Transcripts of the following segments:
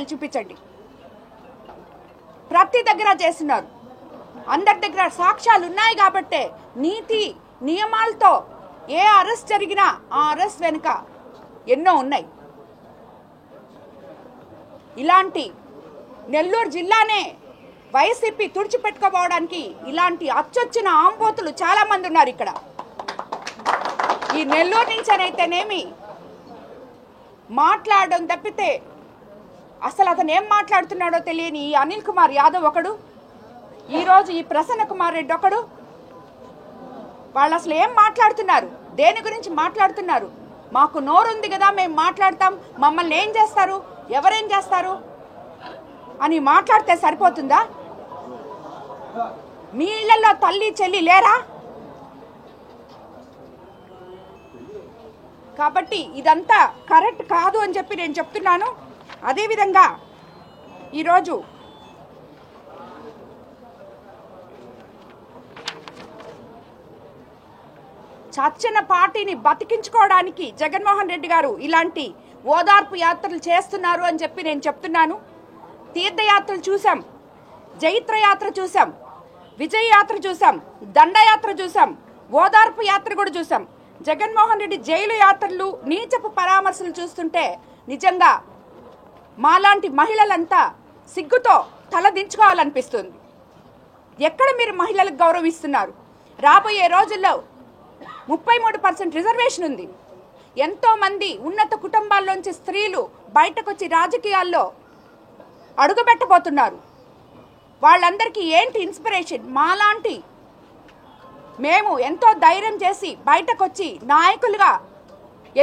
చూపించండి. ప్రతి దగ్గర చేస్తున్నారు. అందరి దగ్గర సాక్ష్యాలు ఉన్నాయి కాబట్టే నీతి నియమాలతో ఏ అరెస్ట్ జరిగినా ఆ అరెస్ట్ వెనుక ఎన్నో ఉన్నాయి. ఇలాంటి నెల్లూరు జిల్లానే వైసీపీ తుడిచిపెట్టుకోవడానికి ఇలాంటి అచ్చొచ్చిన ఆంబోతులు చాలా మంది ఉన్నారు ఇక్కడ. ఈ నెల్లూరు నుంచేనైతేనేమి మాట్లాడడం తప్పితే అసలు అతను ఏం మాట్లాడుతున్నాడో తెలియని ఈ అనిల్ కుమార్ యాదవ్ ఒకడు, ఈరోజు ఈ ప్రసన్న కుమార్ రెడ్డి ఒకడు. వాళ్ళు అసలు ఏం మాట్లాడుతున్నారు, దేని గురించి మాట్లాడుతున్నారు? మాకు నోరుంది కదా, మేము మాట్లాడతాం, మమ్మల్ని ఏం చేస్తారు, ఎవరేం చేస్తారు అని మాట్లాడితే సరిపోతుందా? మీ ఇళ్లలో తల్లి చెల్లి లేరా? కాబట్టి ఇదంతా కరెక్ట్ కాదు అని చెప్పి నేను చెప్తున్నాను. అదేవిధంగా ఈరోజు చచ్చిన పార్టీని బతికించుకోవడానికి జగన్మోహన్ రెడ్డి గారు ఇలాంటి ఓదార్పు యాత్రలు చేస్తున్నారు అని చెప్పి నేను చెప్తున్నాను. తీర్థయాత్రలు చూసాం, జైత్రయాత్ర చూసాం, విజయ యాత్ర చూసాం, దండయాత్ర చూసాం, ఓదార్పు యాత్ర కూడా చూసాం. జగన్మోహన్ రెడ్డి జైలు యాత్రలు, నీచపు పరామర్శలు చూస్తుంటే నిజంగా మాలాంటి మహిళలంతా సిగ్గుతో తల దించుకోవాలనిపిస్తుంది. ఎక్కడ మీరు మహిళలకు గౌరవిస్తున్నారు? రాబోయే రోజుల్లో 33% రిజర్వేషన్ ఉంది. ఎంతో మంది ఉన్నత కుటుంబాల్లోంచి స్త్రీలు బయటకు వచ్చి రాజకీయాల్లో అడుగుపెట్టబోతున్నారు. వాళ్ళందరికీ ఏంటి ఇన్స్పిరేషన్? మాలాంటి మేము ఎంతో ధైర్యం చేసి బయటకు వచ్చి నాయకులుగా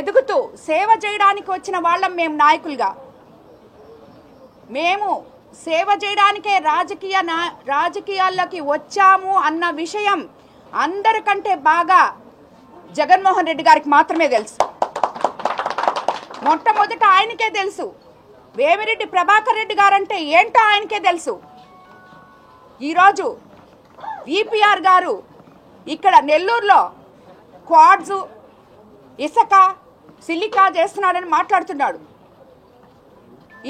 ఎదుగుతూ సేవ చేయడానికి వచ్చిన వాళ్ళం. మేము నాయకులుగా, మేము సేవ చేయడానికే రాజకీయాల్లోకి వచ్చాము అన్న విషయం అందరికంటే బాగా జగన్మోహన్ రెడ్డి గారికి మాత్రమే తెలుసు. మొట్టమొదట ఆయనకే తెలుసు. వేమిరెడ్డి ప్రభాకర్ రెడ్డి గారంటే ఏంటో ఆయనకే తెలుసు. ఈరోజు విపిఆర్ గారు ఇక్కడ నెల్లూరులో క్వాడ్స్, ఇసుక, సిలికా చేస్తున్నాడని మాట్లాడుతున్నాడు.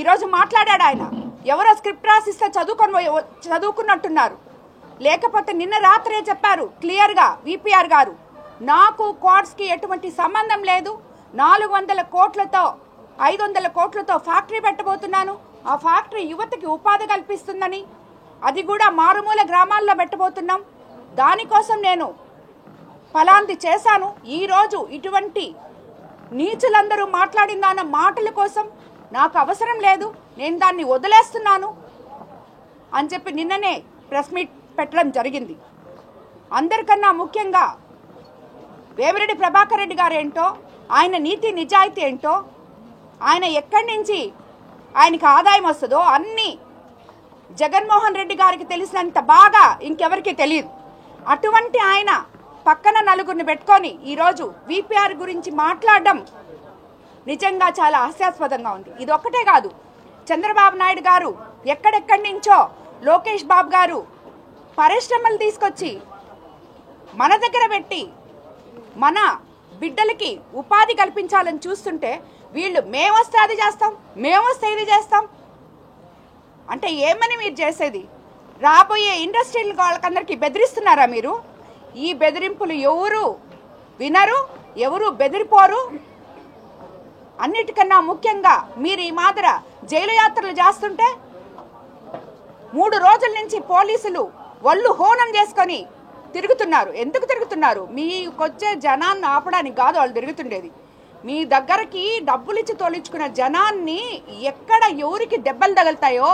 ఈరోజు మాట్లాడాడు ఆయన. ఎవరో స్క్రిప్ట్ రాసిస్తే చదువుకున్నట్టున్నారు. లేకపోతే నిన్న రాత్రే చెప్పారు క్లియర్గా విపిఆర్ గారు, నాకు క్వాడ్స్కి ఎటువంటి సంబంధం లేదు, 400 కోట్లతో 500 కోట్లతో ఫ్యాక్టరీ పెట్టబోతున్నాను, ఆ ఫ్యాక్టరీ యువతకి ఉపాధి కల్పిస్తుందని, అది కూడా మారుమూల గ్రామాల్లో పెట్టబోతున్నాం, దానికోసం నేను ఫలాంది చేశాను. ఈరోజు ఇటువంటి నీచులందరూ మాట్లాడిన మాటల కోసం నాకు అవసరం లేదు, నేను దాన్ని వదిలేస్తున్నాను అని చెప్పి నిన్ననే ప్రెస్ మీట్ పెట్టడం జరిగింది. అందరికన్నా ముఖ్యంగా వేమిరెడ్డి ప్రభాకర్ రెడ్డి గారు ఏంటో, ఆయన నీతి నిజాయితీ ఏంటో, ఆయన ఎక్కడి నుంచి ఆయనకి ఆదాయం వస్తుందో అన్నీ జగన్మోహన్ రెడ్డి గారికి తెలిసినంత బాగా ఇంకెవరికి తెలియదు. అటువంటి ఆయన పక్కన నలుగురిని పెట్టుకొని ఈరోజు విపిఆర్ గురించి మాట్లాడడం నిజంగా చాలా హాస్యాస్పదంగా ఉంది. ఇది ఒక్కటే కాదు, చంద్రబాబు నాయుడు గారు ఎక్కడెక్కడి నుంచో, లోకేష్ బాబు గారు పరిశ్రమలు తీసుకొచ్చి మన దగ్గర పెట్టి మన బిడ్డలకి ఉపాధి కల్పించాలని చూస్తుంటే వీళ్ళు మేమొస్తే అది చేస్తాం, మేమొస్తే ఇది చేస్తాం అంటే ఏమని మీరు చేసేది? రాబోయే ఇండస్ట్రియల్ వాళ్ళకందరికీ బెదిరిస్తున్నారా మీరు? ఈ బెదిరింపులు ఎవరు వినరు, ఎవరు బెదిరిపోరు. అన్నిటికన్నా ముఖ్యంగా మీరు ఈ మాదిర జైలు యాత్రలు చేస్తుంటే 3 రోజుల నుంచి పోలీసులు ఒళ్ళు హోనం చేసుకొని తిరుగుతున్నారు. ఎందుకు తిరుగుతున్నారు? మీకొచ్చే జనాన్ని ఆపడానికి కాదు వాళ్ళు తిరుగుతుండేది. మీ దగ్గరికి డబ్బులు ఇచ్చి తోలించుకున్న జనాన్ని ఎక్కడ ఎవరికి దెబ్బలు తగులుతాయో,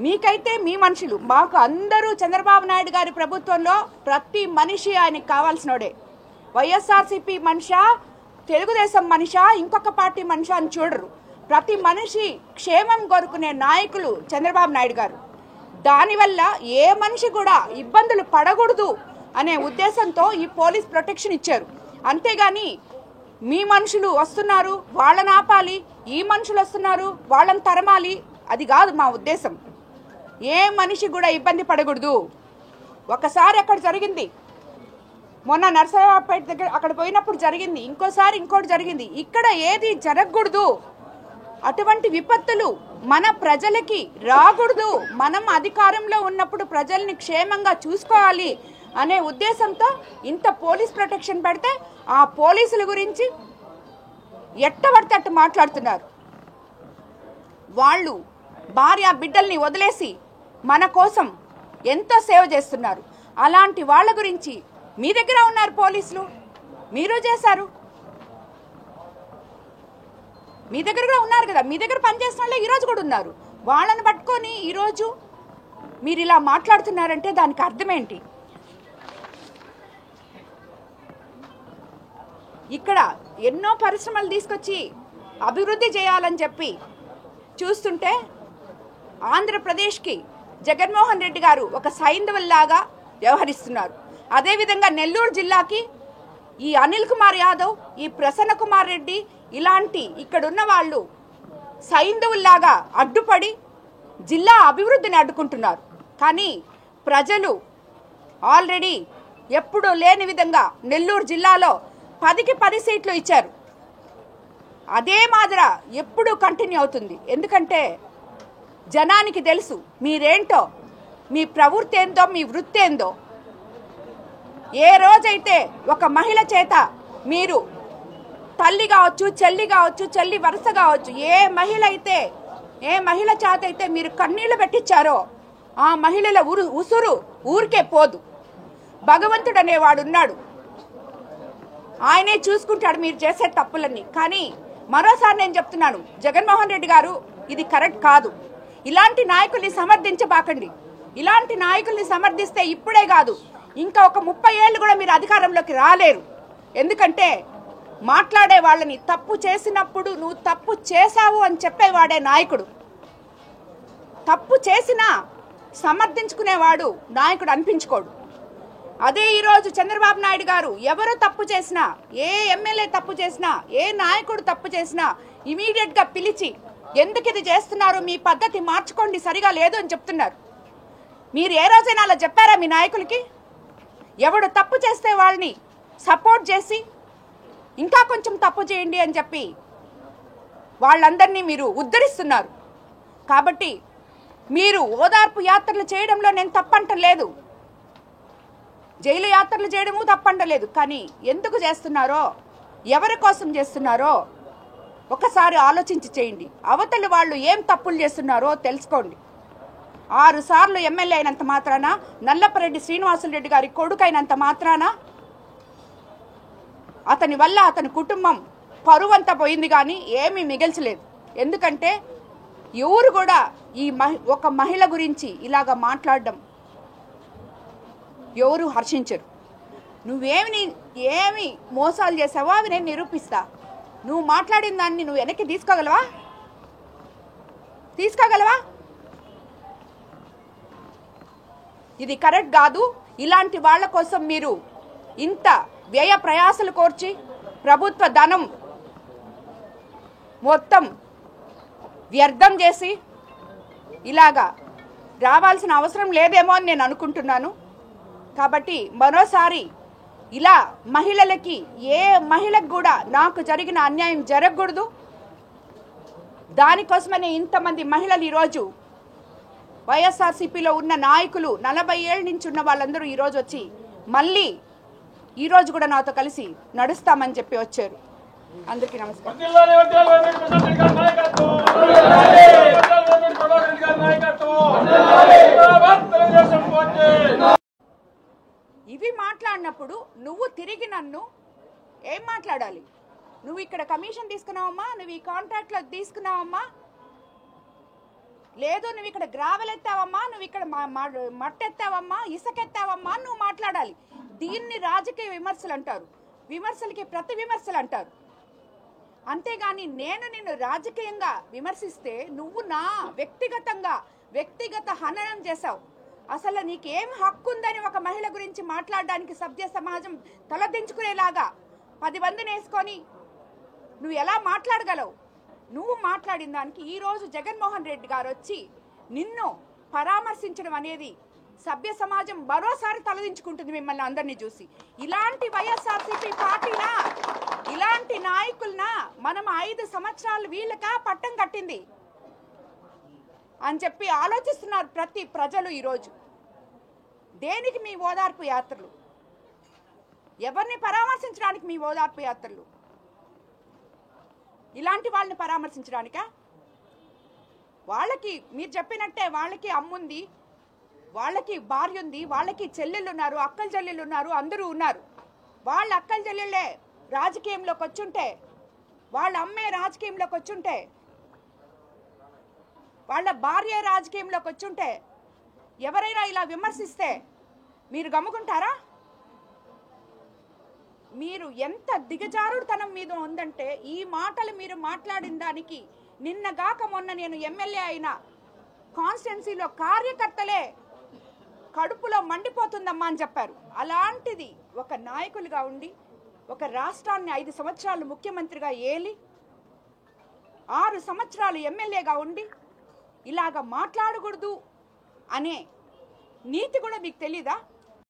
మీకైతే మీ మనుషులు, మాకు అందరూ చంద్రబాబు నాయుడు గారి ప్రభుత్వంలో ప్రతి మనిషి ఆయనకి కావాల్సినోడే. వైఎస్ఆర్సీపీ మనిషా, తెలుగుదేశం మనిషా, ఇంకొక పార్టీ మనిషా అని చూడరు. ప్రతి మనిషి క్షేమం కోరుకునే నాయకులు చంద్రబాబు నాయుడు గారు. దానివల్ల ఏ మనిషి కూడా ఇబ్బందులు పడకూడదు అనే ఉద్దేశంతో ఈ పోలీస్ ప్రొటెక్షన్ ఇచ్చారు. అంతేగాని మీ మనుషులు వస్తున్నారు వాళ్ళని ఆపాలి, ఈ మనుషులు వస్తున్నారు వాళ్ళని తరమాలి, అది కాదు మా ఉద్దేశం. ఏ మనిషి కూడా ఇబ్బంది పడకూడదు. ఒకసారి అక్కడ జరిగింది, మొన్న నర్సరావుపేట దగ్గర అక్కడ పోయినప్పుడు జరిగింది, ఇంకోసారి ఇంకోటి జరిగింది. ఇక్కడ ఏది జరగకూడదు అటువంటి విపత్తులు మన ప్రజలకి రాకూడదు, మనం అధికారంలో ఉన్నప్పుడు ప్రజల్ని క్షేమంగా చూసుకోవాలి అనే ఉద్దేశంతో ఇంత పోలీస్ ప్రొటెక్షన్ పెడితే ఆ పోలీసుల గురించి ఎట్టబడితే అట్టు మాట్లాడుతున్నారు. వాళ్ళు భార్య బిడ్డల్ని వదిలేసి మన కోసం ఎంతో సేవ చేస్తున్నారు. అలాంటి వాళ్ళ గురించి మీ దగ్గర ఉన్నారు పోలీసులు, మీరు చేశారు, మీ దగ్గర కూడా ఉన్నారు కదా, మీ దగ్గర పనిచేసిన వాళ్ళే ఈరోజు కూడా ఉన్నారు. వాళ్ళని పట్టుకొని ఈరోజు మీరు ఇలా మాట్లాడుతున్నారంటే దానికి అర్థం ఏంటి? ఇక్కడ ఎన్నో పరిశ్రమలు తీసుకొచ్చి అభివృద్ధి చేయాలని చెప్పి చూస్తుంటే ఆంధ్రప్రదేశ్కి జగన్మోహన్ రెడ్డి గారు ఒక సైంధవుల్లాగా వ్యవహరిస్తున్నారు. అదేవిధంగా నెల్లూరు జిల్లాకి ఈ అనిల్ కుమార్ యాదవ్, ఈ ప్రసన్న కుమార్ రెడ్డి ఇలాంటి ఇక్కడున్న వాళ్ళు సైంధవుల్లాగా అడ్డుపడి జిల్లా అభివృద్ధిని అడ్డుకుంటున్నారు. కానీ ప్రజలు ఆల్రెడీ ఎప్పుడూ లేని విధంగా నెల్లూరు జిల్లాలో 10కి 10 సీట్లు ఇచ్చారు. అదే మాదిర ఎప్పుడూ కంటిన్యూ అవుతుంది. ఎందుకంటే జనానికి తెలుసు మీరేంటో, మీ ప్రవృత్తి ఏందో, మీ వృత్తి ఏందో. ఏ రోజైతే ఒక మహిళ చేత మీరు తల్లి కావచ్చు, చెల్లి కావచ్చు, చెల్లి వరుస కావచ్చు, ఏ మహిళ చేత అయితే మీరు కన్నీళ్లు పెట్టించారో ఆ మహిళల ఉసురు ఊరికే పోదు. భగవంతుడు అనేవాడు ఉన్నాడు, ఆయనే చూసుకుంటాడు మీరు చేసే తప్పులన్నీ. కానీ మరోసారి నేను చెప్తున్నాను, జగన్మోహన్ రెడ్డి గారు ఇది కరెక్ట్ కాదు. ఇలాంటి నాయకుల్ని సమర్థించబాకండి. ఇలాంటి నాయకుల్ని సమర్థిస్తే ఇప్పుడే కాదు, ఇంకా ఒక 30 ఏళ్ళు కూడా మీరు అధికారంలోకి రాలేరు. ఎందుకంటే మాట్లాడే వాళ్ళని తప్పు చేసినప్పుడు నువ్వు తప్పు చేశావు అని చెప్పేవాడే నాయకుడు. తప్పు చేసినా సమర్థించుకునేవాడు నాయకుడు అనిపించుకోడు. అదే ఈరోజు చంద్రబాబు నాయుడు గారు ఎవరు తప్పు చేసినా, ఏ ఎమ్మెల్యే తప్పు చేసినా, ఏ నాయకుడు తప్పు చేసినా ఇమీడియట్గా పిలిచి ఎందుకు ఇది చేస్తున్నారు, మీ పద్ధతి మార్చుకోండి, సరిగా లేదు అని చెప్తున్నారు. మీరు ఏ రోజైనా అలా చెప్పారా మీ నాయకులకి? ఎవడు తప్పు చేస్తే వాళ్ళని సపోర్ట్ చేసి ఇంకా కొంచెం తప్పు చేయండి అని చెప్పి వాళ్ళందరినీ మీరు ఉద్ధరిస్తున్నారు. కాబట్టి మీరు ఓదార్పు యాత్రలు చేయడంలో నేను తప్పంటలేదు, జైలు యాత్రలు చేయడము తప్పంటలేదు. కానీ ఎందుకు చేస్తున్నారో, ఎవరి కోసం చేస్తున్నారో ఒకసారి ఆలోచించి చేయండి. అవతలి వాళ్ళు ఏం తప్పులు చేస్తున్నారో తెలుసుకోండి. 6 సార్లు ఎమ్మెల్యే అయినంత మాత్రాన, నల్లపరెడ్డి శ్రీనివాసులరెడ్డి గారి కొడుకైనంత మాత్రాన అతని వల్ల అతని కుటుంబం పరువంతా పోయింది కానీ ఏమీ మిగల్చలేదు. ఎందుకంటే ఎవరు కూడా ఈ ఒక మహిళ గురించి ఇలాగ మాట్లాడడం ఎవరు హర్షించరు. ఏమి మోసాలు చేసావో అవి నేను నిరూపిస్తా. నువ్వు మాట్లాడిన దాన్ని నువ్వు వెనక్కి తీసుకోగలవా? ఇది కరెక్ట్ కాదు. ఇలాంటి వాళ్ళ కోసం మీరు ఇంత వ్యయ ప్రయాసలు కోర్చి ప్రభుత్వ ధనం మొత్తం వ్యర్థం చేసి ఇలాగా రావాల్సిన అవసరం లేదేమో అని నేను అనుకుంటున్నాను. కాబట్టి మరోసారి ఇలా మహిళలకి, ఏ మహిళకు కూడా నాకు జరిగిన అన్యాయం జరగకూడదు. దానికోసమనే ఇంతమంది మహిళలు ఈరోజు వైఎస్ఆర్సీపీలో ఉన్న నాయకులు 40 ఏళ్ళ నుంచి ఉన్న వాళ్ళందరూ ఈరోజు వచ్చి మళ్ళీ ఈరోజు కూడా నాతో కలిసి నడుస్తామని చెప్పి వచ్చారు. అందరికీ నమస్కారం. ఇవి మాట్లాడినప్పుడు నువ్వు తిరిగి నన్ను ఏం మాట్లాడాలి? నువ్వు ఇక్కడ కమిషన్ తీసుకున్నావమ్మా, నువ్వు ఈ కాంట్రాక్ట్లో తీసుకున్నావమ్మా, లేదు నువ్వు ఇక్కడ గ్రావెల్ ఎత్తావమ్మా, నువ్వు ఇక్కడ మట్టెత్తావమ్మా, ఇసుకెత్తావమ్మా నువ్వు మాట్లాడాలి. దీన్ని రాజకీయ విమర్శలు అంటారు, విమర్శలకి ప్రతి విమర్శలు అంటారు. అంతేగాని నేను నిన్ను రాజకీయంగా విమర్శిస్తే నువ్వు నా వ్యక్తిగత హననం చేశావు. అసలు నీకేం హక్కు ఉందని ఒక మహిళ గురించి మాట్లాడడానికి సభ్య సమాజం తలదించుకునేలాగా 10 మందిని వేసుకొని నువ్వు ఎలా మాట్లాడగలవు? నువ్వు మాట్లాడిన దానికి ఈరోజు జగన్మోహన్ రెడ్డి గారు వచ్చి నిన్ను పరామర్శించడం అనేది సభ్య సమాజం మరోసారి తలదించుకుంటుంది మిమ్మల్ని అందరినీ చూసి. ఇలాంటి వైఎస్ఆర్సీపీ పార్టీనా ఇలాంటి నాయకులన మనం 5 సంవత్సరాలు వీళ్ళకా పట్టం కట్టింది అని చెప్పి ఆలోచిస్తున్నారు ప్రతి ప్రజలు ఈరోజు. దేనికి మీ ఓదార్పు యాత్రలు? ఎవరిని పరామర్శించడానికి మీ ఓదార్పు యాత్రలు? ఇలాంటి వాళ్ళని పరామర్శించడానికా? వాళ్ళకి మీరు చెప్పినట్టే వాళ్ళకి అమ్ముంది, వాళ్ళకి భార్య ఉంది, వాళ్ళకి చెల్లెళ్ళు ఉన్నారు, అక్కల చెల్లెళ్ళు ఉన్నారు, అందరూ ఉన్నారు. వాళ్ళ అక్కల చెల్లెళ్ళే రాజకీయంలోకి వచ్చుంటే, వాళ్ళ అమ్మే రాజకీయంలోకి వచ్చుంటే, వాళ్ళ భార్య రాజకీయంలోకి వచ్చుంటే ఎవరైనా ఇలా విమర్శిస్తే మీరు గమ్ముకుంటారా? మీరు ఎంత దిగజారుడుతనం మీద ఉందంటే ఈ మాటలు మీరు మాట్లాడిన దానికి నిన్నగాక మొన్న నేను ఎమ్మెల్యే అయిన కాన్స్టిట్యున్సీలో కార్యకర్తలే కడుపులో మండిపోతుందమ్మా అని చెప్పారు. అలాంటిది ఒక నాయకులుగా ఉండి ఒక రాష్ట్రాన్ని 5 సంవత్సరాలు ముఖ్యమంత్రిగా ఏలి 6 సంవత్సరాలు ఎమ్మెల్యేగా ఉండి ఇలాగ మాట్లాడకూడదు అనే నీతి కూడా మీకు తెలీదా?